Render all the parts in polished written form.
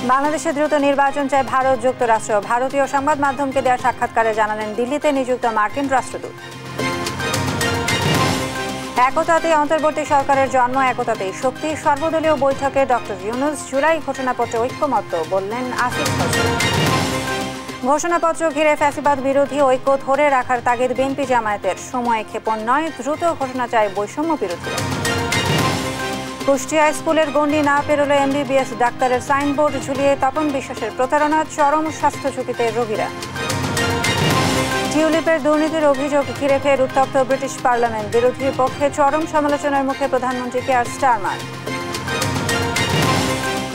বাংলাদেশে দ্রুত নির্বাচন চায় ভারত যুক্তরাষ্ট্র। ভারতীয় সংবাদ মাধ্যমকে দেওয়া সাক্ষাৎকারে জানালেন দিল্লিতে নিযুক্ত মার্কিন রাষ্ট্রদূত। একতাতেই অন্তর্বর্তী সরকারের জন্ম, একতাতেই শক্তি। সর্বদলীয় বৈঠকে ডক্টর ইউনূস। জুলাই ঘোষণাপত্রে ঐক্যমত্য, বললেন আসিফ নজরুল। ঘোষণাপত্র ঘিরে ফ্যাসিবাদ বিরোধী ঐক্য ধরে রাখার তাগিদ বিএনপি জামায়াতের। সময় ক্ষেপণ নয়, দ্রুত ঘোষণা চায় বৈষম্য বিরোধীরা। কুষ্টিয়া স্কুলের গণ্ডি না পেরোলে এমবিবিএস ডাক্তারের সাইনবোর্ড ঝুলিয়ে তপন বিশ্বাসের প্রতারণা, চরম স্বাস্থ্য ঝুঁকিতে রোগীরা। টিউলিপের দুর্নীতির অভিযোগ ঘিরে ফের উত্তপ্ত ব্রিটিশ পার্লামেন্ট। বিরোধীর পক্ষে চরম সমালোচনার মুখে প্রধানমন্ত্রী কেয়ার স্টারমার।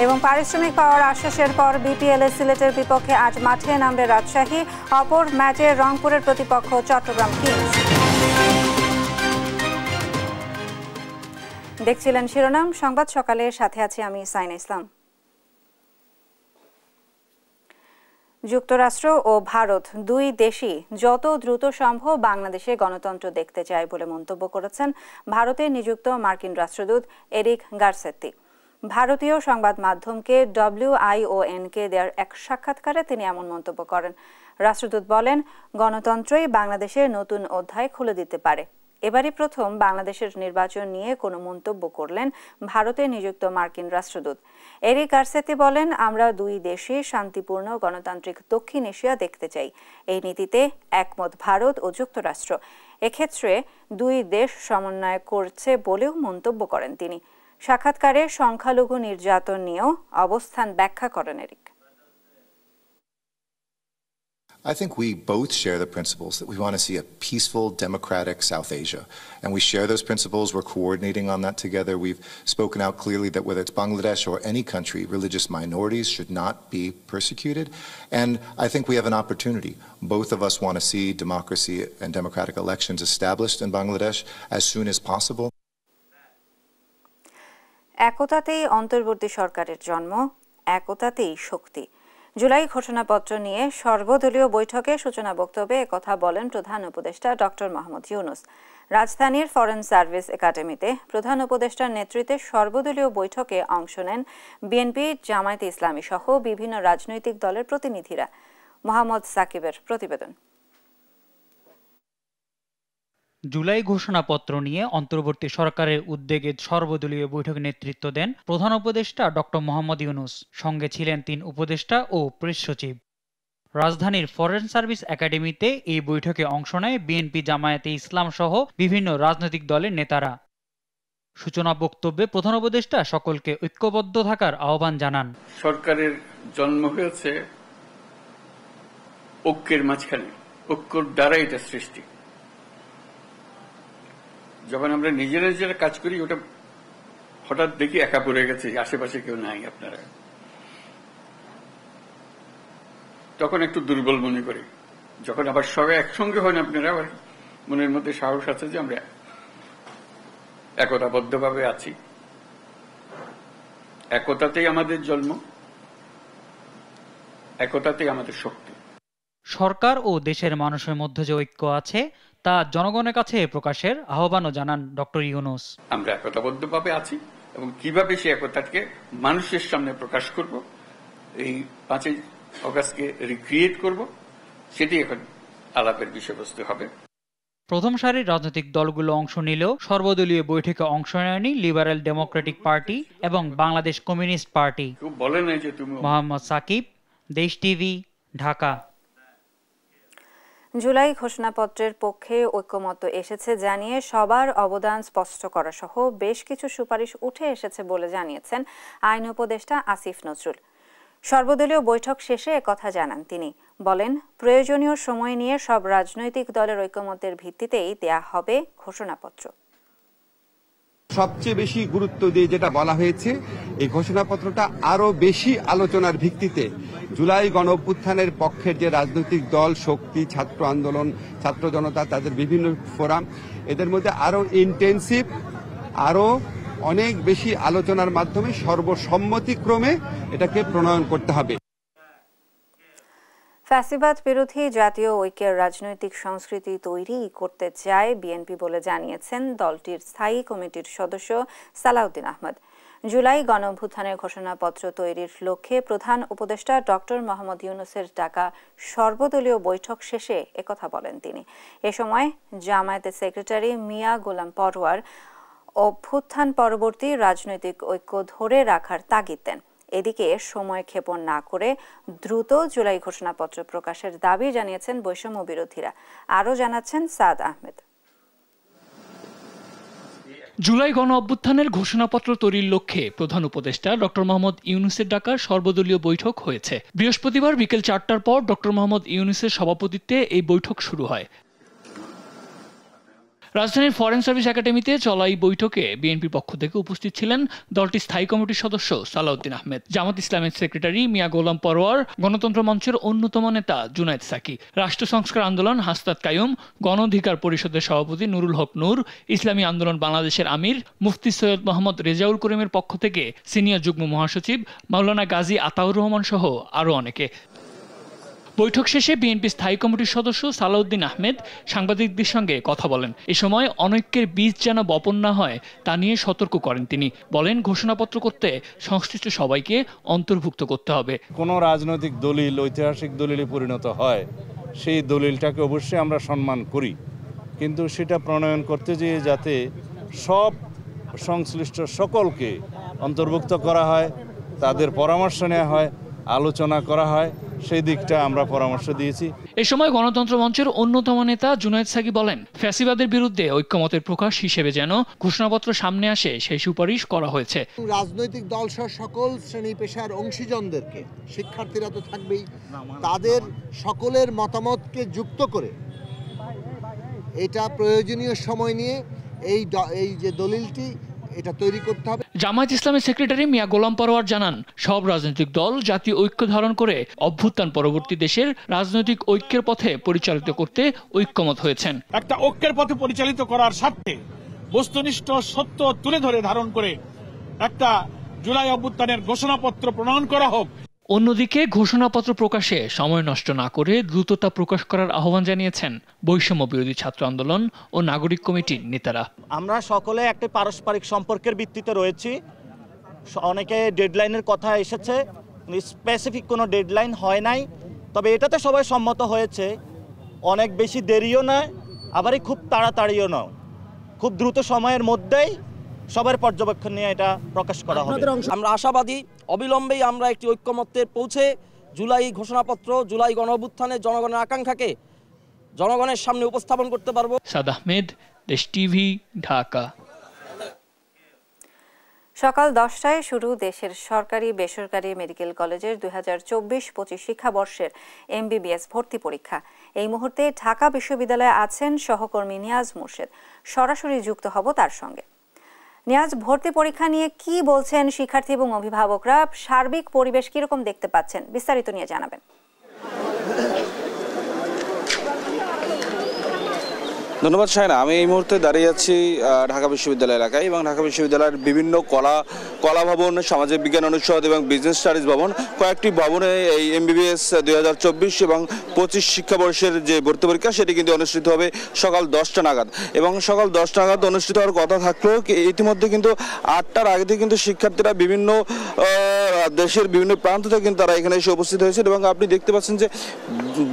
এবং পারিশ্রমিক পাওয়ার আশ্বাসের পর বিপিএলে সিলেটের বিপক্ষে আজ মাঠে নামবে রাজশাহী। অপর ম্যাচে রংপুরের প্রতিপক্ষ চট্টগ্রাম কিংস। দেখছিলেন শিরোনাম সংবাদ সকালের সাথে আছি আমি সাইনা ইসলাম। যুক্তরাষ্ট্র ও ভারত দুই দেশই যত দ্রুত সম্ভব বাংলাদেশে গণতন্ত্র দেখতে চায় বলে মন্তব্য করেছেন ভারতে নিযুক্ত মার্কিন রাষ্ট্রদূত এরিক গারসেত্তি। ভারতীয় সংবাদ মাধ্যমকে WION-কে দেওয়ার এক সাক্ষাৎকারে তিনি এমন মন্তব্য করেন। রাষ্ট্রদূত বলেন, গণতন্ত্রই বাংলাদেশের নতুন অধ্যায় খুলে দিতে পারে। এবারই প্রথম বাংলাদেশের নির্বাচন নিয়ে কোনো মন্তব্য করলেন ভারতে নিযুক্ত মার্কিন রাষ্ট্রদূত। এরিক গারসেত্তি বলেন, আমরা দুই দেশে শান্তিপূর্ণ গণতান্ত্রিক দক্ষিণ এশিয়া দেখতে চাই। এই নীতিতে একমত ভারত ও যুক্তরাষ্ট্র। এক্ষেত্রে দুই দেশ সমন্বয় করছে বলেও মন্তব্য করেন তিনি। সাক্ষাৎকারে সংখ্যালঘু নির্যাতন নিয়েও অবস্থান ব্যাখ্যা করেন Eric. I think we both share the principles that we want to see a peaceful, democratic South Asia. And we share those principles. We're coordinating on that together. We've spoken out clearly that whether it's Bangladesh or any country, religious minorities should not be persecuted. And I think we have an opportunity. Both of us want to see democracy and democratic elections established in Bangladesh as soon as possible. একতাতেই অন্তর্বর্তী সরকারের জন্ম, একতাতেই শক্তি। জুলাই ঘোষণাপত্র নিয়ে সর্বদলীয় বৈঠকে সূচনা বক্তব্যে একথা বলেন প্রধান উপদেষ্টা ডক্টর মোহাম্মদ ইউনূস। রাজধানীর ফরেন সার্ভিস একাডেমিতে প্রধান উপদেষ্টার নেতৃত্বে সর্বদলীয় বৈঠকে অংশ নেন বিএনপি, জামায়াতে ইসলামী সহ বিভিন্ন রাজনৈতিক দলের প্রতিনিধিরা। মোহাম্মদ সাকিবের প্রতিবেদন। জুলাই ঘোষণাপত্র নিয়ে অন্তর্বর্তী সরকারের উদ্যোগে সর্বদলীয় বৈঠকে নেতৃত্ব দেন প্রধান উপদেষ্টা ডক্টর মোহাম্মদ ইউনূস। সঙ্গে ছিলেন 3 উপদেষ্টা ও প্রেস সচিব। রাজধানীর ফরেন সার্ভিস একাডেমিতে এই বৈঠকে অংশ নেয় বিএনপি, জামায়াতে ইসলাম সহ বিভিন্ন রাজনৈতিক দলের নেতারা। সূচনা বক্তব্যে প্রধান উপদেষ্টা সকলকে ঐক্যবদ্ধ থাকার আহ্বান জানান। সরকারের জন্ম হয়েছে ঐক্যের মাঝখানে, ঐক্যর দ্বারা এটা সৃষ্টি। যখন আমরা নিজেরা নিজেরা কাজ করি, ওটা হঠাৎ দেখি একা পড়ে গেছে, আশেপাশে কেউ নাই আপনারা, তখন একটু দুর্বল মনে করি। যখন আবার সবাই একসঙ্গে হন আপনারা, আবার মনের মধ্যে সাহস আছে যে আমরা একতাবদ্ধভাবে আছি। একতাতেই আমাদের জন্ম, একতাতেই আমাদের শক্তি। সরকার ও দেশের মানুষের মধ্যে যে ঐক্য আছে তা জনগণের কাছে প্রকাশের আহ্বানও জানান ডক্টর ইউনূস। আমরা একতাবদ্ধভাবে আছি এবং কিভাবে সেই একতাকে মানুষের সামনে প্রকাশ করব, এই 5ই অগাস্টকে রিক্রিয়েট করব, সেটি এখন আলাপের বিষয়বস্তু হবে। প্রথম সারির রাজনৈতিক দলগুলো অংশ নিলেও সর্বদলীয় বৈঠকে অংশ নেয়নি লিবারেল ডেমোক্রেটিক পার্টি এবং বাংলাদেশ কমিউনিস্ট পার্টি। মোহাম্মদ সাকিব, দেশ টিভি, ঢাকা। জুলাই ঘোষণাপত্রের পক্ষে ঐক্যমত্য এসেছে জানিয়ে সবার অবদান স্পষ্ট করা সহ বেশ কিছু সুপারিশ উঠে এসেছে বলে জানিয়েছেন আইন উপদেষ্টা আসিফ নজরুল। সর্বদলীয় বৈঠক শেষে একথা জানান তিনি। বলেন, প্রয়োজনীয় সময় নিয়ে সব রাজনৈতিক দলের ঐক্যমত্যের ভিত্তিতেই দেয়া হবে ঘোষণাপত্র। সবচেয়ে বেশি গুরুত্ব দিয়ে যেটা বলা হয়েছে, এই ঘোষণাপত্রটা আরো বেশি আলোচনার ভিত্তিতে জুলাই গণ অভ্যুত্থানের পক্ষের যে রাজনৈতিক দল, শক্তি, ছাত্র আন্দোলন, ছাত্র জনতা, তাদের বিভিন্ন ফোরাম, এদের মধ্যে আরো ইন্টেন্সিভ, আরো অনেক বেশি আলোচনার মাধ্যমে সর্বসম্মতিক্রমে এটাকে প্রণয়ন করতে হবে। ফ্যাসিবাদ বিরোধী জাতীয় ঐক্যের রাজনৈতিক সংস্কৃতি তৈরি করতে চায় বিএনপি বলে জানিয়েছেন দলটির স্থায়ী কমিটির সদস্য সালাউদ্দিন আহমদ। জুলাই গণঅভ্যুত্থানের ঘোষণাপত্র তৈরির লক্ষ্যে প্রধান উপদেষ্টা ডক্টর মোহাম্মদ ইউনূসের ডাকা সর্বদলীয় বৈঠক শেষে একথা বলেন তিনি। এ সময় জামায়াতের সেক্রেটারি মিয়া গোলাম পরোয়ার অভ্যুত্থান পরবর্তী রাজনৈতিক ঐক্য ধরে রাখার তাগিদ দেন। এদিকে সময় ক্ষেপণ না করে দ্রুত জুলাই ঘোষণাপত্র প্রকাশের দাবি জানিয়েছেন বৈষম্য বিরোধীরা। আরও জানাচ্ছেন সাদ আহমেদ। জুলাই গণ অভ্যুত্থানের ঘোষণাপত্র তৈরির লক্ষ্যে প্রধান উপদেষ্টা ডক্টর মোহাম্মদ ইউনূসের ডাকা সর্বদলীয় বৈঠক হয়েছে। বৃহস্পতিবার বিকেল 4টার পর ডক্টর মোহাম্মদ ইউনূসের সভাপতিত্বে এই বৈঠক শুরু হয়। রাজধানীর ফরেন সার্ভিস একাডেমিতে চলা এই বৈঠকে বিএনপির পক্ষ থেকে উপস্থিত ছিলেন দলটির স্থায়ী কমিটির সদস্য সালাউদ্দিন আহমেদ, জামাত ইসলামের সেক্রেটারি মিয়া গোলাম পরোয়ার, গণতন্ত্র মঞ্চের অন্যতম নেতা জুনায়েদ সাকি, রাষ্ট্র সংস্কার আন্দোলন হাসনাত কাইয়ুম, গণ অধিকার পরিষদের সভাপতি নুরুল হক নূর, ইসলামী আন্দোলন বাংলাদেশের আমির মুফতি সৈয়দ মোহাম্মদ রেজাউল করিমের পক্ষ থেকে সিনিয়র যুগ্ম মহাসচিব মাওলানা গাজী আতাউর রহমান সহ আরও অনেকে। বৈঠক শেষে বিএনপি স্থায়ী কমিটির সদস্য সালাউদ্দিন আহমেদ সাংবাদিকদের সঙ্গে কথা বলেন। এ সময় অনৈক্যের বীজ যেন বপন না হয় তা নিয়ে সতর্ক করেন তিনি। বলেন, ঘোষণাপত্র করতে সংশ্লিষ্ট সবাইকে অন্তর্ভুক্ত করতে হবে। কোনো রাজনৈতিক দলিল ঐতিহাসিক দলিলে পরিণত হয় সেই দলিলটাকে অবশ্যই আমরা সম্মান করি, কিন্তু সেটা প্রণয়ন করতে যেয়ে যাতে সব সংশ্লিষ্ট সকলকে অন্তর্ভুক্ত করা হয়, তাদের পরামর্শ নেওয়া হয়, আলোচনা করা হয়, সেই দিকটা আমরা পরামর্শ দিয়েছি। এ সময় গণতন্ত্র মঞ্চের অন্যতম নেতা জুনায়েদ সাকি বলেন, ফ্যাসিবাদের বিরুদ্ধে ঐক্যমতের প্রকাশ হিসেবে যেন ঘোষণাপত্র সামনে আসে সেই সুপারিশ করা হয়েছে। রাজনৈতিক দলসহ সকল শ্রেণী পেশার অংশীজনদেরকে, শিক্ষার্থীরা তো থাকবেই, তাদের সকলের মতামতকে যুক্ত করে এটা প্রয়োজনীয় সময় নিয়ে এই যে দলিলটি এটা তৈরি করতে হবে। জামায়াত ইসলামের সেক্রেটারি মিয়া গোলাম পরোয়ার জানান, সব রাজনৈতিক দল জাতীয় ঐক্য ধারণ করে অভ্যুত্থান পরবর্তী দেশের রাজনৈতিক ঐক্যের পথে পরিচালিত করতে ঐক্যমত হয়েছেন। একটা ঐক্যের পথে পরিচালিত করার স্বার্থে বস্তুনিষ্ঠ সত্য তুলে ধরে ধারণ করে একটা জুলাই অভ্যুত্থানের ঘোষণাপত্র প্রণয়ন করা হোক। অন্যদিকে ঘোষণাপত্র প্রকাশে সময় নষ্ট না করে দ্রুততা প্রকাশ করার আহ্বান জানিয়েছেন বৈষম্য বিরোধী ছাত্র আন্দোলন ও নাগরিক কমিটির নেতারা। আমরা সকলে একটা পারস্পরিক সম্পর্কের ভিত্তিতে রয়েছি। অনেকে ডেডলাইনের কথা এসেছে, স্পেসিফিক কোনো ডেডলাইন হয় নাই, তবে এটাতে সবাই সম্মত হয়েছে অনেক বেশি দেরিও নয়, আবারই খুব তাড়াতাড়িও নয়, খুব দ্রুত সময়ের মধ্যেই সবার পর্যবেক্ষণ নিয়ে এটা প্রকাশ করা হবে। আমরা আশাবাদী অবিলম্বেই আমরা একটি ঐক্যমত্যে পৌঁছে জুলাই ঘোষণাপত্র, জুলাই গণঅভ্যুত্থানের জনগণের আকাঙ্ক্ষাকে জনগণের সামনে উপস্থাপন করতে পারব। সাদ আহমেদ, দেশ টিভি, ঢাকা। সকাল 10টায় শুরু দেশের সরকারি বেসরকারি মেডিকেল কলেজের 2024-25 শিক্ষাবর্ষের MBBS ভর্তি পরীক্ষা। এই মুহূর্তে ঢাকা বিশ্ববিদ্যালয়ে আছেন সহকর্মী নিয়াজ মুর্শেদ। সরাসরি যুক্ত হব তার সঙ্গে। নিয়াজ, ভর্তি পরীক্ষা নিয়ে কি বলছেন শিক্ষার্থী এবং অভিভাবকরা? সার্বিক পরিবেশ কিরকম দেখতে পাচ্ছেন? বিস্তারিত নিয়ে জানাবেন। ধন্যবাদ শায়না। আমি এই মুহূর্তে দাঁড়িয়ে আছি ঢাকা বিশ্ববিদ্যালয় এলাকায় এবং ঢাকা বিশ্ববিদ্যালয়ের বিভিন্ন কলা ভবন, সামাজিক বিজ্ঞান অনুষদ এবং বিজনেস স্টাডিজ ভবন, কয়েকটি ভবনে এই MBBS 2024 এবং 25 শিক্ষাবর্ষের যে ভর্তি পরীক্ষা সেটি কিন্তু অনুষ্ঠিত হবে সকাল 10টা নাগাদ। এবং সকাল 10টা নাগাদ অনুষ্ঠিত হওয়ার কথা থাকলেও ইতিমধ্যে কিন্তু 8টার আগে থেকে কিন্তু শিক্ষার্থীরা বিভিন্ন দেশের বিভিন্ন প্রান্ত থেকে কিন্তু তারা এখানে এসে উপস্থিত হয়েছে এবং আপনি দেখতে পাচ্ছেন যে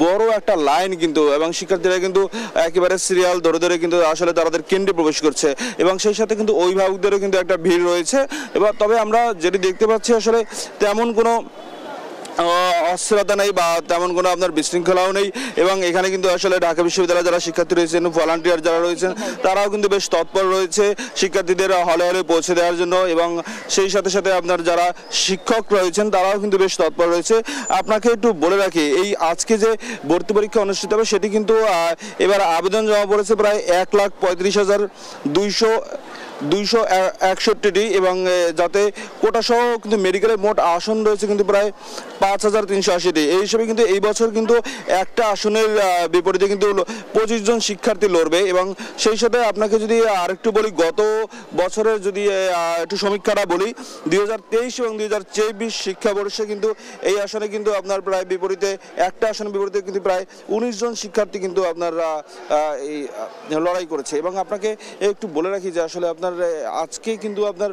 বড় একটা লাইন কিন্তু, এবং শিক্ষার্থীরা কিন্তু একেবারে সিরিয়াল ধরে ধরে কিন্তু আসলে তাদের কেন্দ্রে প্রবেশ করছে এবং সেই সাথে কিন্তু অভিভাবকদেরও কিন্তু একটা ভিড় রয়েছে। এবার তবে আমরা যেটি দেখতে পাচ্ছি আসলে তেমন কোনো অস্থিরতা নেই বা তেমন কোনো আপনার বিশৃঙ্খলাও নেই এবং এখানে কিন্তু আসলে ঢাকা বিশ্ববিদ্যালয়ে যারা শিক্ষার্থী রয়েছেন, ভলান্টিয়ার যারা রয়েছেন, তারাও কিন্তু বেশ তৎপর রয়েছে শিক্ষার্থীদের হলে হলে পৌঁছে দেওয়ার জন্য এবং সেই সাথে সাথে আপনার যারা শিক্ষক রয়েছেন তারাও কিন্তু বেশ তৎপর রয়েছে। আপনাকে একটু বলে রাখি, এই আজকে যে ভর্তি পরীক্ষা অনুষ্ঠিত হবে সেটি কিন্তু এবার আবেদন জমা পড়েছে প্রায় 1,35,261টি এবং যাতে কোটা সহ কিন্তু মেডিকেলের মোট আসন রয়েছে কিন্তু প্রায় 5,380টি। এই হিসেবে কিন্তু এই বছর কিন্তু একটা আসনের বিপরীতে কিন্তু 25 জন শিক্ষার্থী লড়বে। এবং সেই সাথে আপনাকে যদি আরেকটু বলি, গত বছরের যদি একটু সমীক্ষাটা বলি, 2023 এবং 2024 শিক্ষাবর্ষে কিন্তু এই আসনে কিন্তু আপনার প্রায় বিপরীতে একটা আসনের বিপরীতে কিন্তু প্রায় 19 জন শিক্ষার্থী কিন্তু আপনার এই লড়াই করেছে। এবং আপনাকে একটু বলে রাখি যে আসলে আপনার আজকে কিন্তু আপনার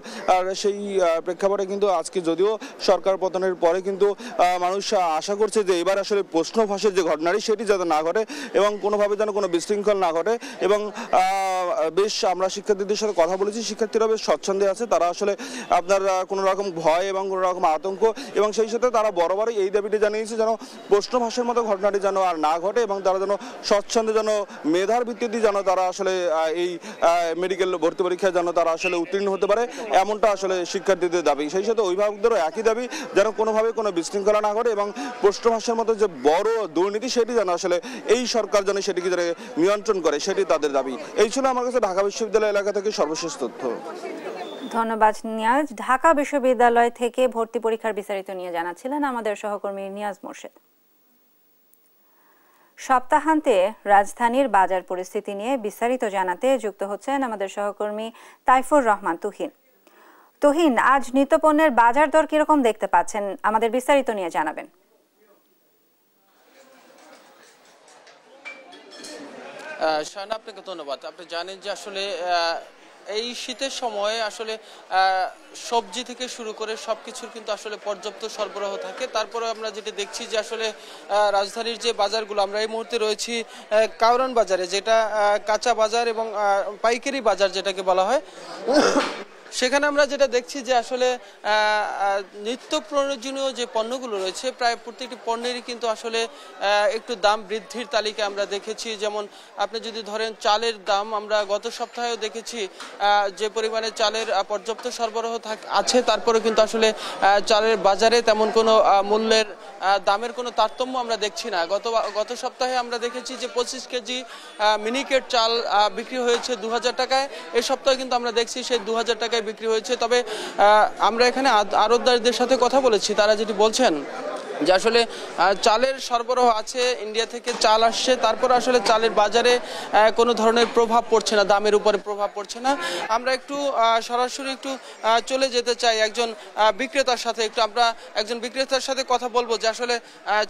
সেই প্রেক্ষাপটে কিন্তু আজকে যদিও সরকার পতনের পরে কিন্তু মানুষ আশা করছে যে এবার আসলে প্রশ্ন ফাঁসের যে ঘটনাটি সেটি যাতে না ঘটে এবং কোনোভাবে যেন কোনো বিশৃঙ্খল না ঘটে। এবং বেশ আমরা শিক্ষার্থীদের সাথে কথা বলেছি, শিক্ষার্থীরা বেশ স্বচ্ছন্দে আছে, তারা আসলে আপনার কোনো রকম ভয় এবং কোনো রকম আতঙ্ক এবং সেই সাথে তারা বরাবরই এই দাবিটি জানিয়েছে যেন প্রশ্ন ফাঁসের মতো ঘটনাটি যেন আর না ঘটে এবং তারা যেন স্বচ্ছন্দে যেন মেধার ভিত্তিতে যেন তারা আসলে এই মেডিকেল ভর্তি পরীক্ষায় যেন তারা আসলে উত্তীর্ণ হতে পারে, এমনটা আসলে শিক্ষার্থীদের দাবি। সেই সাথে অভিভাবকদেরও একই দাবি যেন কোনোভাবে কোনো বিশৃঙ্খলা না ঘটে এবং প্রশ্ন ফাঁসের মতো যে বড় দুর্নীতি সেটি যেন আসলে এই সরকার যেন সেটিকে যেন নিয়ন্ত্রণ করে, সেটি তাদের দাবি। এই ছিল আমার কাছে ঢাকা বিশ্ববিদ্যালয় এলাকা থেকে সর্বশেষ তথ্য। ধন্যবাদ নিয়াজ। ঢাকা বিশ্ববিদ্যালয় থেকে ভর্তি পরীক্ষার বিস্তারিত নিয়ে জানাচ্ছিলেন আমাদের সহকর্মী নিয়াজ মোর্শেদ। সপ্তাহান্তে রাজধানীর বাজার পরিস্থিতি নিয়ে বিস্তারিত জানাতে যুক্ত হচ্ছেন আমাদের সহকর্মী তাইফুর রহমান তুহিন। তুহিন, আজ নিত্যপণ্যের বাজার দর কিরকম দেখতে পাচ্ছেন, আমাদের বিস্তারিত নিয়ে জানাবেন। শায়না, আপনাকে ধন্যবাদ। আপনি জানেন যে আসলে এই শীতের সময়ে আসলে সবজি থেকে শুরু করে সবকিছুর কিন্তু আসলে পর্যাপ্ত সরবরাহ থাকে। তারপরে আমরা যেটা দেখছি যে আসলে রাজধানীর যে বাজারগুলো, আমরা এই মুহূর্তে রয়েছি কাউরান বাজারে, যেটা কাঁচা বাজার এবং পাইকারি বাজার যেটাকে বলা হয়। সেখানে আমরা যেটা দেখছি যে আসলে নিত্য প্রয়োজনীয় যে পণ্যগুলো রয়েছে প্রায় প্রত্যেকটি পণ্যেরই কিন্তু আসলে একটু দাম বৃদ্ধির তালিকা আমরা দেখেছি। যেমন আপনি যদি ধরেন চালের দাম, আমরা গত সপ্তাহেও দেখেছি যে পরিমাণে চালের পর্যাপ্ত সরবরাহ আছে, তারপরে কিন্তু আসলে চালের বাজারে তেমন কোনো মূল্যের দামের কোনো তারতম্য আমরা দেখছি না। গত সপ্তাহে আমরা দেখেছি যে 25 কেজি মিনিকেট চাল বিক্রি হয়েছে 2000 টাকায়। এই সপ্তাহে কিন্তু আমরা দেখছি সেই 2000 টাকায় বিক্রি হয়েছে। তবে আমরা এখানে আড়তদারদের সাথে কথা বলেছি, তারা যেটি বলছেন যে আসলে চালের সরবরাহ আছে, ইন্ডিয়া থেকে চাল আসছে, তারপর আসলে চালের বাজারে কোনো ধরনের প্রভাব পড়ছে না, দামের উপরে প্রভাব পড়ছে না। আমরা একটু সরাসরি একটু চলে যেতে চাই একজন বিক্রেতার সাথে, আমরা একজন বিক্রেতার সাথে কথা বলবো যে আসলে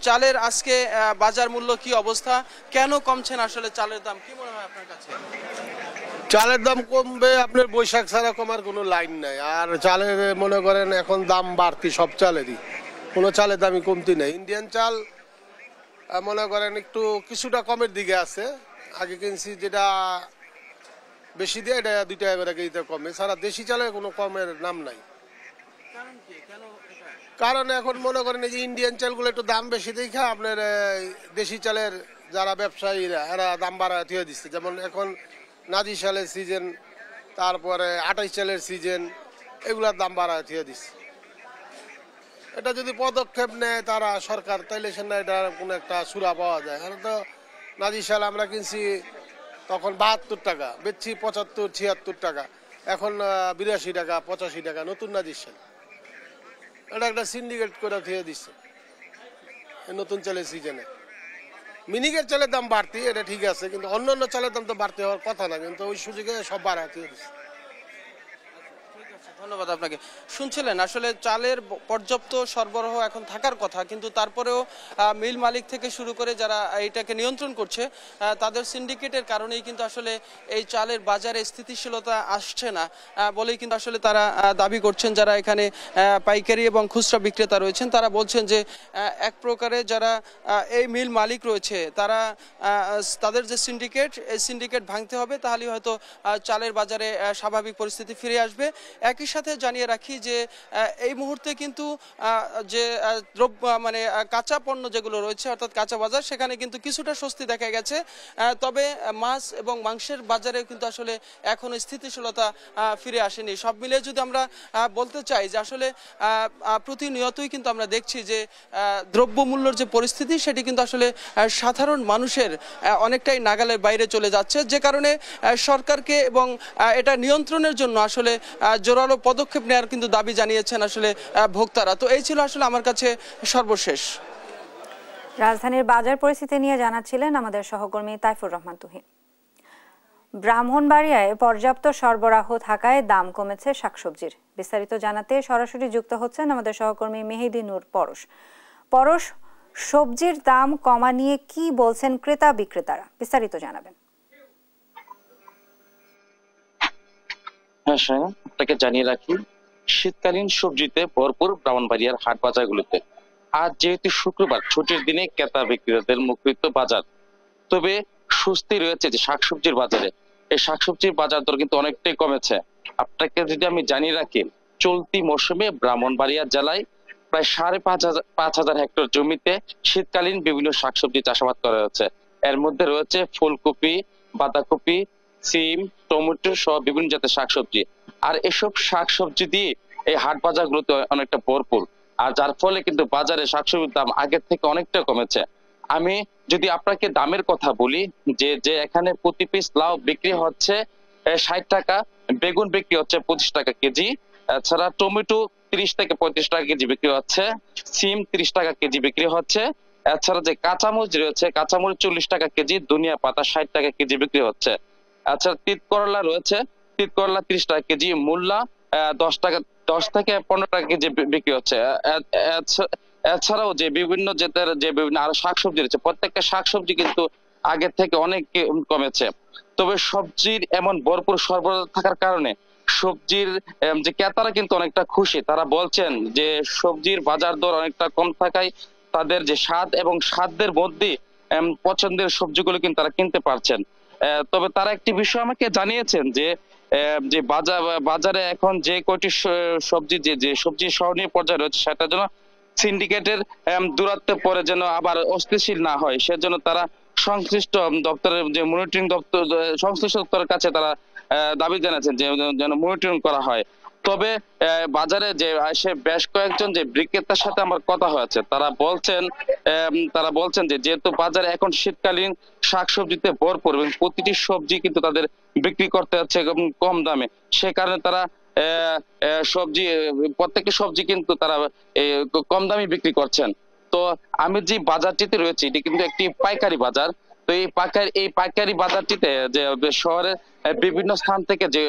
চালের আজকে বাজার মূল্য কি অবস্থা, কেন কমছে না আসলে চালের দাম, কি মনে হয় আপনার কাছে? চালের দাম কমবে আপনার বৈশাখ ছাড়া কমার কোনো লাইন নাই। আর চালের মনে করেন এখন দাম বাড়তি, সব চালেরই, কোনো চালের দামই কমতি নেই। ইন্ডিয়ান চাল মনে করেন একটু কিছুটা কমের দিকে আছে, আগে কিনছি যেটা বেশি দিয়ে এটা 2 টাকা করে কেজিতে কমে, সারা দেশি চালে কোনো কমের নাম নাই। কারণ এখন মনে করেন এই যে ইন্ডিয়ান চালগুলো একটু দাম বেশি দেখা আপনার দেশি চালের যারা ব্যবসায়ীরা এরা দাম বাড়ায় দিয়ে দিচ্ছে। যেমন এখন নাজি চালের সিজন, তারপরে 28 চালের সিজন, এগুলার দাম বাড়ায় দিয়ে দিচ্ছে। এটা যদি পদক্ষেপ নেয় তারা সরকার, তাইলে সে না এটা কোনো একটা সুরা পাওয়া যায়। কারণ তো নাজি চাল আমরা কিনছি তখন 72 টাকা, বেচছি 75-76 টাকা, এখন 82 টাকা 85 টাকা নতুন নাজি চাল। এটা একটা সিন্ডিকেট করে দিয়ে দিচ্ছে নতুন চালের সিজনে। মিনিকেট চালের দাম বাড়তি, এটা ঠিক আছে, কিন্তু অন্যান্য চালের দাম তো বাড়তে হওয়ার কথা না, কিন্তু ওই সুযোগে সব বাড়াতে দিচ্ছে। ধন্যবাদ আপনাকে। শুনছিলেন আসলে চালের পর্যাপ্ত সরবরাহ এখন থাকার কথা, কিন্তু তারপরেও মিল মালিক থেকে শুরু করে যারা এইটাকে নিয়ন্ত্রণ করছে তাদের সিন্ডিকেটের কারণেই কিন্তু আসলে এই চালের বাজারে স্থিতিশীলতা আসছে না বলেই কিন্তু আসলে তারা দাবি করছেন। যারা এখানে পাইকারি এবং খুচরা বিক্রেতা রয়েছেন তারা বলছেন যে এক প্রকারে যারা এই মিল মালিক রয়েছে তারা তাদের যে সিন্ডিকেট, এই সিন্ডিকেট ভাঙতে হবে, তাহলেই হয়তো চালের বাজারে স্বাভাবিক পরিস্থিতি ফিরে আসবে। একই সাথে জানিয়ে রাখি যে এই মুহূর্তে কিন্তু যে দ্রব্য মানে কাঁচা পণ্য যেগুলো রয়েছে অর্থাৎ কাঁচা বাজার, সেখানে কিন্তু কিছুটা স্বস্তি দেখা গেছে। তবে মাছ এবং মাংসের বাজারে কিন্তু আসলে এখনো স্থিতিশীলতা ফিরে আসেনি। সব মিলিয়ে যদি আমরা বলতে চাই যে আসলে প্রতিনিয়তই কিন্তু আমরা দেখছি যে দ্রব্যমূল্যের যে পরিস্থিতি সেটি কিন্তু আসলে সাধারণ মানুষের অনেকটাই নাগালের বাইরে চলে যাচ্ছে, যে কারণে সরকারকে এবং এটা নিয়ন্ত্রণের জন্য আসলে জোরালো পদক্ষেপ নেওয়ার কিন্তু দাবি জানিয়েছেন আসলে ভোক্তারা। তো এই ছিল আসলে আমার কাছে সর্বশেষ। রাজধানীর বাজার পরিস্থিতি নিয়ে জানাচ্ছিলেন আমাদের সহকর্মী তাইফুর রহমান তুহিন। ব্রাহ্মণবাড়িয়ায় পর্যাপ্ত সরবরাহ থাকায় দাম কমেছে শাকসবজির। বিস্তারিত জানাতে সরাসরি যুক্ত হচ্ছেন আমাদের সহকর্মী মেহেদী নূর পরশ। পরশ, সবজির দাম কমা নিয়ে কি বলছেন ক্রেতা বিক্রেতারা, বিস্তারিত জানাবেন। হ্যাঁ শায়না, আপনাকে জানিয়ে রাখি, শীতকালীন সবজিতে ভরপুর ব্রাহ্মণবাড়িয়ার হাট বাজারগুলোতে। আজ যেহেতু শুক্রবার, ছুটির দিনে ক্রেতা বিক্রেতাদের মুখরিত বাজার। তবে স্বস্তি রয়েছে যে শাকসবজির বাজারে। এই শাকসবজির বাজার দর কিন্তু অনেকটাই কমেছে। আপনাকে যদি আমি জানিয়ে রাখি, চলতি মৌসুমে ব্রাহ্মণবাড়িয়া জেলায় প্রায় 5,500 হেক্টর জমিতে শীতকালীন বিভিন্ন শাকসবজি চাষাবাদ করা হয়েছে। এর মধ্যে রয়েছে ফুলকপি, বাঁধাকপি, সিম, টমেটো সহ বিভিন্ন জাতের শাকসবজি। আর এসব শাকসবজি দিয়ে এই হাট বাজারগুলোতে অনেকটা ভরপুর। আর যার ফলে কিন্তু বাজারে শাকসবজির দাম আগের থেকে অনেকটা কমেছে। আমি যদি আপনাকে দামের কথা বলি, যে এখানে প্রতি পিস লাউ বিক্রি হচ্ছে 60 টাকা, বেগুন বিক্রি হচ্ছে 25 টাকা কেজি, এছাড়া টমেটো 30 থেকে 35 টাকা কেজি বিক্রি হচ্ছে, সিম 30 টাকা কেজি বিক্রি হচ্ছে, এছাড়া যে কাঁচামরিচ রয়েছে, কাঁচামরিচ 40 টাকা কেজি, ধনিয়া পাতা 60 টাকা কেজি বিক্রি হচ্ছে। আচ্ছা, তিত করলা রয়েছে, তিত করলা 30 টাকা কেজি, মূলা 10 থেকে 15 টাকা কেজি বিক্রি হচ্ছে। এছাড়াও যে বিভিন্ন জাতের যে বিভিন্ন আরো শাকসবজি রয়েছে, প্রত্যেকটা শাকসবজি কিন্তু আগের থেকে অনেক কমেছে। তবে সবজির এমন ভরপুর সরবরাহ থাকার কারণে সবজির যে ক্রেতারা কিন্তু অনেকটা খুশি। তারা বলছেন যে সবজির বাজার দর অনেকটা কম থাকায় তাদের যে স্বাদ এবং সাধ্যের মধ্যে পছন্দের সবজিগুলো কিন্তু তারা কিনতে পারছেন। তবে তারা একটি বিষয় আমাকে জানিয়েছেন যে বাজারে এখন যে কয়টি সবজি যে সবজি সহনীয় পর্যায়ে রয়েছে, সেটা যেন সিন্ডিকেটের দূরত্বে পরে যেন আবার অস্থিতিশীল না হয়, সেজন্য তারা সংশ্লিষ্ট দপ্তরের যে মনিটরিং দপ্তর, সংশ্লিষ্ট দপ্তরের কাছে তারা দাবি জানাচ্ছেন যে যেন মনিটরিং করা হয়। তবে বাজারে যে এসে বেশ কয়েকজন যে বিক্রেতার সাথে আমার কথা হয়েছে, তারা বলছেন যে যেহেতু বাজারে এখন শীতকালীন শাকসবজিতে ভরপুর এবং প্রতিটি সবজি কিন্তু তাদের বিক্রি করতে হচ্ছে কম দামে, সে কারণে তারা প্রত্যেকটি সবজি কিন্তু তারা কম দামে বিক্রি করছেন। তো আমি যে বাজারটিতে রয়েছে, এটি কিন্তু একটি পাইকারি বাজার। তো এই পাইকারি বাজারটিতে যে শহরের বিভিন্ন স্থান থেকে যে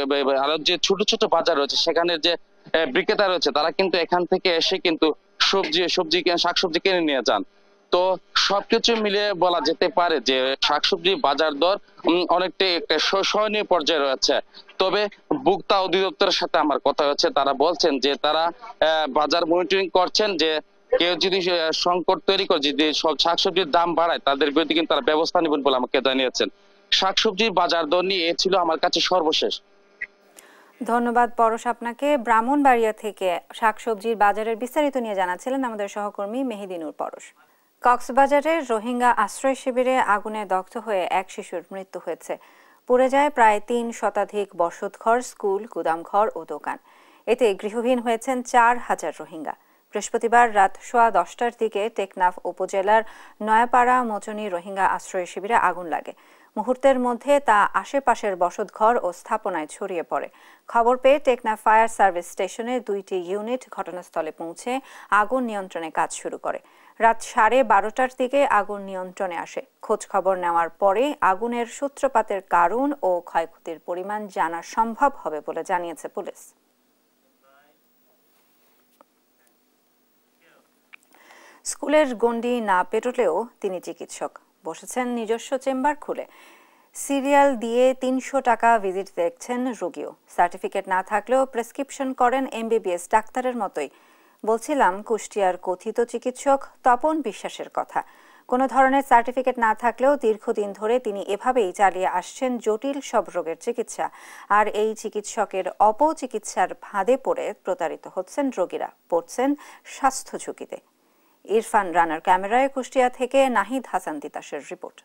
আরো যে ছোট ছোট বাজার রয়েছে, সেখানে যে বিক্রেতা রয়েছে, তারা কিন্তু এখান থেকে এসে কিন্তু শাকসবজি কিনে নিয়ে যান। তো সবকিছু মিলে বলা যেতে পারে যে শাকসবজি বাজার দর অনেকটাই একটা সহনীয় পর্যায়ে রয়েছে। তবে ভোক্তা অধিদপ্তরের সাথে আমার কথা হচ্ছে, তারা বলছেন যে তারা বাজার মনিটরিং করছেন, যে কেউ যদি সংকট তৈরি করে যদি সব শাকসবজির দাম বাড়ায়, তাদের বিরুদ্ধে কিন্তু তারা ব্যবস্থা নেবেন বলে আমাকে জানিয়েছেন। শাকসবজির বাজার দর নিয়ে এ ছিল আমার কাছে সর্বশেষ। ধন্যবাদ পরশ আপনাকে। ব্রাহ্মণবাড়িয়া থেকে শাকসবজির বাজারের বিস্তারিত নিয়ে জানাচ্ছিলেন আমাদের সহকর্মী মেহেদী নূর পরশ। কক্সবাজারের রোহিঙ্গা আশ্রয় শিবিরে আগুনে দগ্ধ হয়ে এক শিশুর মৃত্যু হয়েছে। পুড়ে যায় প্রায় 3 শতাধিক বসতঘর, স্কুল, গুদামঘর ও দোকান। এতে গৃহহীন হয়েছেন 4,000 রোহিঙ্গা। বৃহস্পতিবার রাত 10:15টার দিকে টেকনাফ উপজেলার নয়াপাড়া মোচনী রোহিঙ্গা আশ্রয় শিবিরে আগুন লাগে। মুহূর্তের মধ্যে তা আশেপাশের বসতঘর ও স্থাপনায় ছড়িয়ে পড়ে। খবর পেয়ে টেকনাফ ফায়ার সার্ভিস স্টেশনের 2টি ইউনিট ঘটনাস্থলে পৌঁছে আগুন নিয়ন্ত্রণে কাজ শুরু করে। রাত 12:30টার দিকে আগুন নিয়ন্ত্রণে আসে। খোঁজ খবর নেওয়ার পরে আগুনের সূত্রপাতের কারণ ও ক্ষয়ক্ষতির পরিমাণ জানা সম্ভব হবে বলে জানিয়েছে পুলিশ। স্কুলের গণ্ডি না পেরোলেও তিনি চিকিৎসক, বসেছেন নিজস্ব চেম্বার খুলে। সিরিয়াল দিয়ে 300 টাকা ভিজিট দেখছেন রোগীও। সার্টিফিকেট না থাকলেও প্রেসক্রিপশন করেন MBBS ডাক্তারের মতোই। বলছিলাম কুষ্টিয়ার কথিত চিকিৎসক তপন বিশ্বাসের কথা। কোনো ধরনের সার্টিফিকেট না থাকলেও দীর্ঘদিন ধরে তিনি এভাবেই চালিয়ে আসছেন জটিল সব রোগের চিকিৎসা। আর এই চিকিৎসকের অপচিকিৎসার ফাঁদে পড়ে প্রতারিত হচ্ছেন রোগীরা, পড়ছেন স্বাস্থ্য ঝুঁকিতে। ইরফান রানার ক্যামেরায় কুষ্টিয়া থেকে নাহিদ হাসান তিতাসের রিপোর্ট।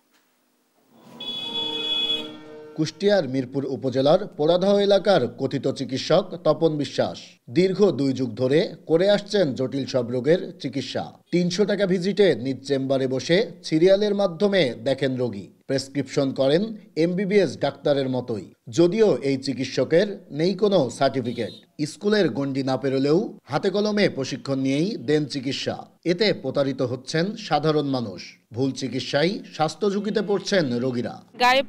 কুষ্টিয়ার মিরপুর উপজেলার পোড়াদহ এলাকার কথিত চিকিৎসক তপন বিশ্বাস দীর্ঘ 2 যুগ ধরে করে আসছেন জটিল সব রোগের চিকিৎসা। 300 টাকা ভিজিটে নিজ চেম্বারে বসে সিরিয়ালের মাধ্যমে দেখেন রোগী, প্রেসক্রিপশন করেন এমবিবিএস ডাক্তারের মতোই। যদিও এই চিকিৎসকের নেই কোনো সার্টিফিকেট, স্কুলের গণ্ডি না পেরোলেও হাতে কলমে প্রশিক্ষণ নিয়েই দেন চিকিৎসা। এতে প্রতারিত হচ্ছেন সাধারণ মানুষ, ভুল চিকিৎসায় স্বাস্থ্য ঝুঁকিতে পড়ছেন রোগীরা। গায়ে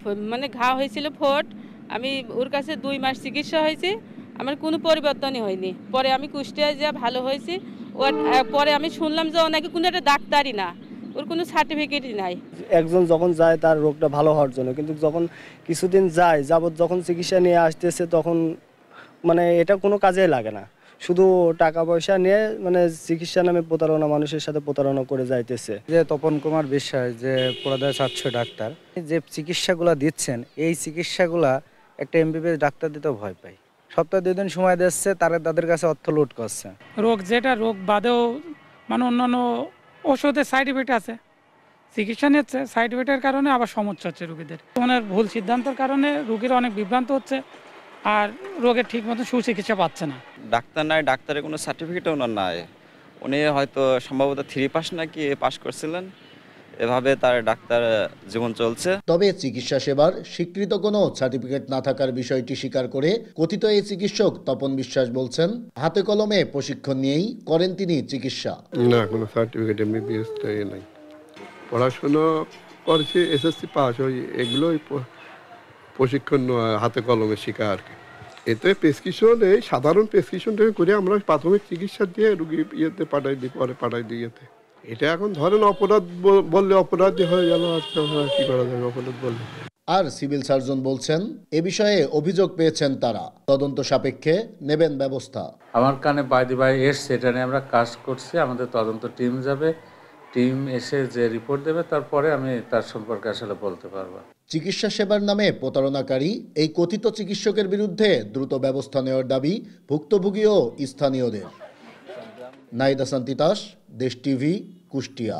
ঘা হয়েছিল ফোট, আমি ওর কাছে 2 মাস চিকিৎসা হয়েছে, আমার কোনো পরিবর্তনই হয়নি। পরে আমি কুষ্টিয়ায় যা ভালো হয়েছি, পরে আমি শুনলাম যে ও নাকি কোনো একটা ডাক্তারই না, ওর কোনো সার্টিফিকেটই নাই। একজন যখন যায় তার রোগটা ভালো হওয়ার জন্য, কিন্তু যখন কিছুদিন যায় যাবত যখন চিকিৎসা নিয়ে আসতেছে তখন মানে এটা কোনো কাজে লাগে না, শুধু টাকা পয়সা নিয়ে মানে চিকিৎসা নামে প্রতারণা, মানুষের সাথে প্রতারণা করে যাইতেছে। যে তপন কুমার বিশ্বাস যে পুরাদা ছাত্র ডাক্তার, যে চিকিৎসাগুলো দিচ্ছেন এই চিকিৎসাগুলা একটা এমবিবিএস ডাক্তার দিতেও ভয় পাই। সপ্তাহে 2 দিন সময় দিচ্ছে, তাদের কাছে অর্থ লুট করছে। রোগ যেটা রোগ বাদেও মানে অন্যান্য ওষুধের সাইড ইফেক্ট আছে, চিকিৎসা নিচ্ছে সাইড ইফেক্টের কারণে আবার সমস্যা হচ্ছে রোগীদের। ওনার ভুল সিদ্ধান্তের কারণে রোগীরা অনেক বিভ্রান্ত হচ্ছে আর রোগের ঠিক মতো সুচিকিৎসা পাচ্ছে না। ডাক্তার নাই, ডাক্তারের কোনো সার্টিফিকেটও ওনার নাই, উনি হয়তো সম্ভবত 3 পাস নাকি পাস করছিলেন, এভাবে তার ডাক্তার জীবন চলছে। তবে চিকিৎসা সেবার স্বীকৃত কোনো সার্টিফিকেট না থাকার বিষয়টি স্বীকার করে কথিত এই চিকিৎসক তপন বিশ্বাস বলছেন, হাতে কলমে প্রশিক্ষণ নিয়েই করেন তিনি চিকিৎসা। না, কোনো সার্টিফিকেট এমবিবিএস নাই, পড়াশুনো করছি, এসএসসি পাস, ওই এগুলোই প্রশিক্ষণ হাতে কলমে শেখা আর কি। এতে প্রেসক্রিপশন, এই সাধারণ প্রেসক্রিপশনটাকে করে আমরা প্রাথমিক চিকিৎসা দিয়ে রুগী ইয়েতে পাঠাই দিই, পরে পাঠাই দিই ইয়েতে। এটা এখন ধরেন অপরাধ বললে অপরাধী হয়ে গেল, আচ্ছা কি করা যাবে অপরাধ বললে। আর সিভিল সার্জন বলছেন, এ বিষয়ে অভিযোগ পেয়েছেন তারা, তদন্ত সাপেক্ষে নেবেন ব্যবস্থা। আমার কানে বাই এসছে, এটা নিয়ে আমরা কাজ করছি, আমাদের তদন্ত টিম যাবে, টিম এসে যে রিপোর্ট দেবে তারপরে আমি তার সম্পর্কে আসলে বলতে পারবো। চিকিৎসা সেবার নামে প্রতারণাকারী এই কথিত চিকিৎসকের বিরুদ্ধে দ্রুত ব্যবস্থা নেওয়ার দাবি ভুক্তভোগী ও স্থানীয়দের। নাইদ হাসান তিতাস, দেশ টিভি, কুষ্টিয়া।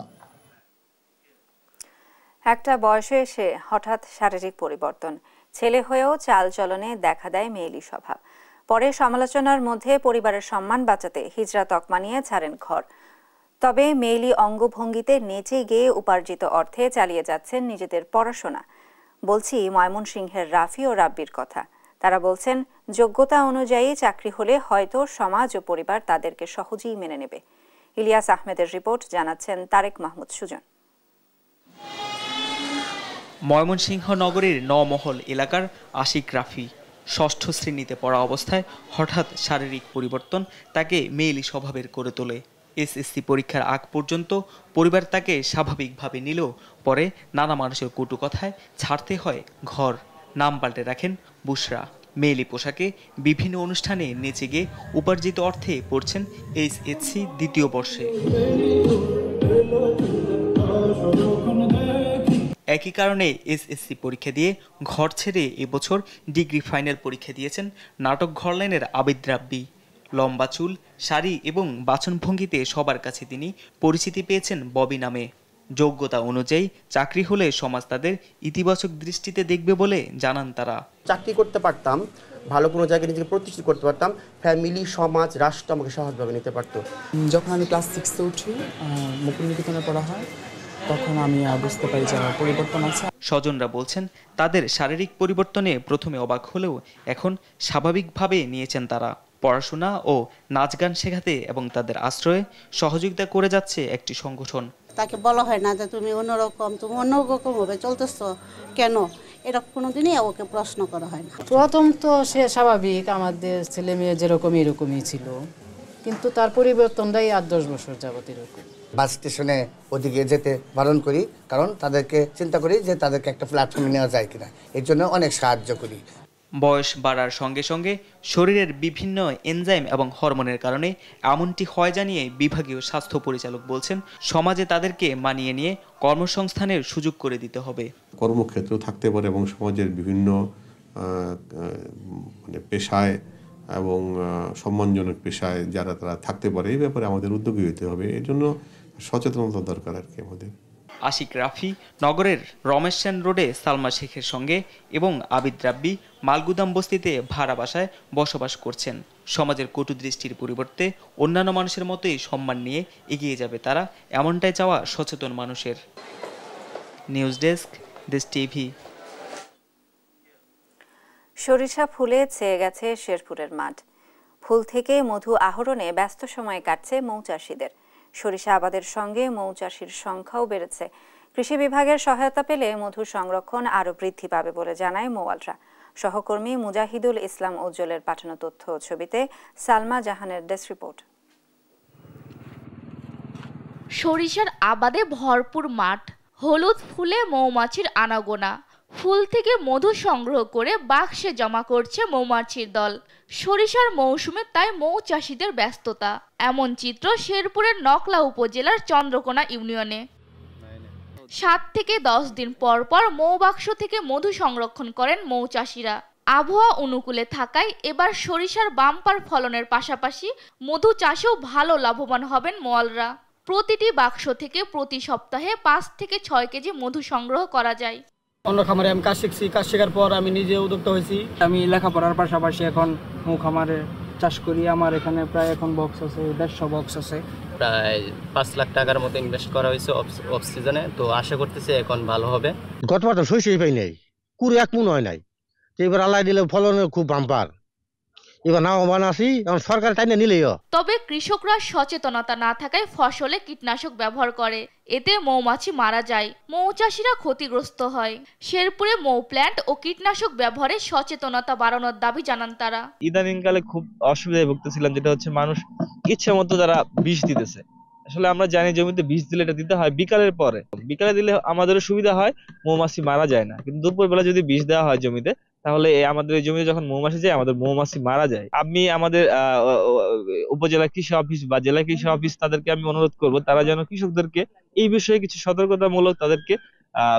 একটা বয়সে এসে হঠাৎ শারীরিক পরিবর্তন, ছেলে হয়েও চালচলনে দেখা দেয় মেয়েলি স্বভাব। পরে সমালোচনার মধ্যে পরিবারের সম্মান বাঁচাতে হিজরা তকমা নিয়ে ছাড়েন ঘর। তবে মেয়েলি অঙ্গভঙ্গিতে নেচে গেয়ে উপার্জিত অর্থে চালিয়ে যাচ্ছেন নিজেদের পড়াশোনা। বলছি ময়মনসিংহের রাফি ও রাব্বির কথা। তারা বলছেন, যোগ্যতা অনুযায়ী চাকরি হলে হয়তো সমাজ ও পরিবার তাদেরকে সহজেই মেনে নেবে। ইলিয়াস আহমেদের রিপোর্ট, জানাচ্ছেন তারেক মাহমুদ সুজন। ময়মনসিংহ নগরীর নমহল এলাকার আশিক রাফি 6ষ্ঠ শ্রেণীতে পড়া অবস্থায় হঠাৎ শারীরিক পরিবর্তন তাকে মেয়েলি স্বভাবের করে তোলে। এসএসসি পরীক্ষার আগ পর্যন্ত পরিবার তাকে স্বাভাবিকভাবে নিলেও পরে নানা মানুষের কটু কথায় ছাড়তে হয় ঘর। নাম পাল্টে রাখেন বুশরা। মেয়েলি পোশাকে বিভিন্ন অনুষ্ঠানে নেচে গিয়ে উপার্জিত অর্থে পড়ছেন এইচএসসি 2য় বর্ষে। একই কারণে এসএসসি পরীক্ষা দিয়ে ঘর ছেড়ে এবছর ডিগ্রি ফাইনাল পরীক্ষা দিয়েছেন নাটক ঘর লাইনের আবিদ রাব্বি। লম্বা চুল, শাড়ি এবং বাচনভঙ্গিতে সবার কাছে তিনি পরিচিতি পেয়েছেন ববি নামে। যোগ্যতা অনুযায়ী চাকরি হলে সমাজ তাদের ইতিবাচক দৃষ্টিতে দেখবে বলে জানান তারা। চাকরি করতে পারতাম, ভালো কোনো জায়গায় নিজেকে প্রতিষ্ঠিত করতে পারতাম, ফ্যামিলি, সমাজ, রাষ্ট্র আমাকে সহজভাবে নিতে পারতো। যখন আমি ক্লাস 6-এ উঠি, মুকুল নিকেতনে পড়া হয়, তখন আমি বুঝতে পারি যে পরিবর্তন আছে। স্বজনরা বলছেন, তাদের শারীরিক পরিবর্তনে প্রথমে অবাক হলেও এখন স্বাভাবিকভাবে নিয়েছেন তারা। পড়াশোনা ও নাচ গান শেখাতে এবং তাদের আশ্রয়ে সহযোগিতা করে যাচ্ছে একটি সংগঠন। তাকে বলা হয় না যে তুমি অন্যরকম ভাবে চলতেছো কেন, এটা কোনোদিনই ওকে প্রশ্ন করা হয় না। প্রথম তো সে স্বাভাবিক, আমাদের ছেলে মেয়ে যেরকম এরকমই ছিল, কিন্তু তার পরিবর্তনটাই 8-10 বছর যাবত এরকম। বাস স্টেশনে ওদিকে যেতে বারণ করি, কারণ তাদেরকে চিন্তা করি যে তাদেরকে একটা প্ল্যাটফর্মে নেওয়া যায় কিনা, এর জন্য অনেক সাহায্য করি। বয়স বাড়ার সঙ্গে সঙ্গে শরীরের বিভিন্ন এনজাইম এবং হরমোনের কারণে এমনটি হয় জানিয়ে বিভাগীয় স্বাস্থ্য পরিচালক বলছেন, সমাজে তাদেরকে মানিয়ে নিয়ে কর্মসংস্থানের সুযোগ করে দিতে হবে। কর্মক্ষেত্র থাকতে পারে এবং সমাজের বিভিন্ন পেশায় এবং সম্মানজনক পেশায় যারা তারা থাকতে পারে, এই ব্যাপারে আমাদের উদ্যোগী হতে হবে। এর জন্য সচেতনতা দরকার আর কি আমাদের। আশিক রাফি নগরের রমেশ সেন রোডে সালমা শেখের সঙ্গে এবং আবিদ রাব্বি মালগুদাম বস্তিতে ভাড়া বাসায় বসবাস করছেন। সমাজের কটু দৃষ্টির পরিবর্তে অন্যান্য মানুষের মতোই সম্মান নিয়ে এগিয়ে যাবে তারা, এমনটাই চাওয়া সচেতন মানুষের। নিউজ ডেস্ক, দেশ টিভি। সরিষা ফুলে ছেয়ে গেছে শেরপুরের মাঠ। ফুল থেকে মধু আহরণে ব্যস্ত সময় কাটছে মৌচাষীদের। সরিষা আবাদের সঙ্গে মৌচাষীর সংখ্যাও বেড়েছে। কৃষি বিভাগের সহায়তা পেলে মধু সংরক্ষণ আরও বৃদ্ধি পাবে বলে জানায় মৌয়ালরা। সহকর্মী মুজাহিদুল ইসলাম উজ্জ্বলের পাঠানো তথ্য ও ছবিতে সালমা জাহানের ডেস্ক রিপোর্ট। সরিষার আবাদে ভরপুর মাঠ, হলুদ ফুলে মৌমাছির আনাগোনা। ফুল থেকে মধু সংগ্রহ করে বাক্সে জমা করছে মৌমাছির দল। সরিষার মৌসুমে তাই মৌচাষীদের ব্যস্ততা। এমন চিত্র শেরপুরের নকলা উপজেলার চন্দ্রকোনা ইউনিয়নে। 7 থেকে 10 দিন পর পর মৌবাক্স থেকে মধু সংরক্ষণ করেন মৌচাষীরা। আবহাওয়া অনুকূলে থাকায় এবার সরিষার বাম্পার ফলনের পাশাপাশি মধু চাষেও ভালো লাভবান হবেন মোয়ালরা। প্রতিটি বাক্স থেকে প্রতি সপ্তাহে 5 থেকে 6 কেজি মধু সংগ্রহ করা যায়। অন্য খামারে আমি কাজ শিখছি, কাজ শেখার পর আমি নিজে উদ্যোক্তা হয়েছি। আমি লেখাপড়ার পাশাপাশি এখন মৌ খামারে চাষ করি। আমার এখানে প্রায় এখন বক্স আছে, 150 বক্স আছে। প্রায় 5 লাখ টাকার মতো ইনভেস্ট করা হয়েছে অফ সিজনে। তো আশা করতেছি এখন ভালো হবে। গতবার তো শস্যই পাই নাই, কুড়ি এক মন হয় নাই। এবার আল্লাহ দিলে ফলনের খুব বাম্পার। এবার নাও বানাসি, এখন সরকার টাইনে নিলেও। তবে কৃষকরা সচেতনতা না থাকায় ফসলে কীটনাশক ব্যবহার করে, এতে মৌমাছি মারা যায়, মৌচাষীরা ক্ষতিগ্রস্ত হয়। শেরপুরে মৌ প্ল্যান্ট ও কীটনাশক ব্যবহারে সচেতনতা বাড়ানোর দাবি জানান তারা। ইদানিংকালে খুব অসুবিধায় ভুগতেছিলাম, যেটা হচ্ছে মানুষ ইচ্ছে মতো যারা বিষ দিতেছে। আসলে আমরা জানি জমিতে বিষ দিলে এটা দিতে হয় বিকালের পরে। বিকালে দিলে আমাদেরও সুবিধা হয়, মৌমাছি মারা যায় না। কিন্তু দুপুরবেলা যদি বিষ দেওয়া হয় জমিতে, তাহলে আমাদের জমিতে যখন মৌমাছি যায় আমাদের মৌমাছি মারা যায়। আমি আমাদের উপজেলা কৃষি অফিস বা জেলা কৃষি অফিস তাদেরকে আমি অনুরোধ করব তারা যেন কৃষকদেরকে এই বিষয়ে কিছু সতর্কতামূলক তাদেরকে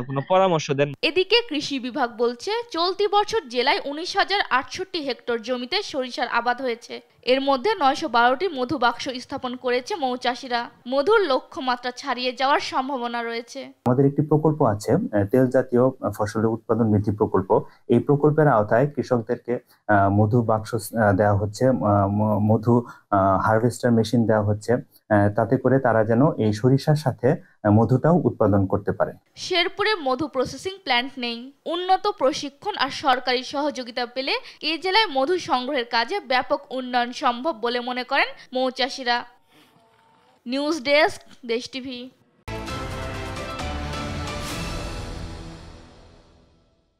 কোনো পরামর্শ দেন। এদিকে কৃষি বিভাগ বলছে চলতি বছর জেলায় 19,068 হেক্টর জমিতে সরিষার আবাদ হয়েছে। এর মধ্যে 912টি মধু বাক্স স্থাপন করেছে মৌচাষীরা। মধুর লক্ষ্যমাত্রা ছাড়িয়ে যাওয়ার সম্ভাবনা রয়েছে। আমাদের একটি প্রকল্প আছে, তেল জাতীয় ফসলের উৎপাদন বৃদ্ধি প্রকল্প। এই প্রকল্পের আওতায় কৃষকদেরকে মধু বাক্স দেওয়া হচ্ছে, মধু হারভেস্টার মেশিন দেওয়া হচ্ছে, তাতে করে তারা যেন এই সরিষার সাথে মধুটাও উৎপাদন করতে পারে। শেরপুরে মধু প্রসেসিং প্ল্যান্ট নেই। উন্নত প্রশিক্ষণ আর সরকারি সহযোগিতা পেলে এই জেলায় মধু সংগ্রহের কাজে ব্যাপক উন্নয়ন সম্ভব বলে মনে করেন মৌচাষীরা। নিউজ ডেস্ক, দেশ টিভি।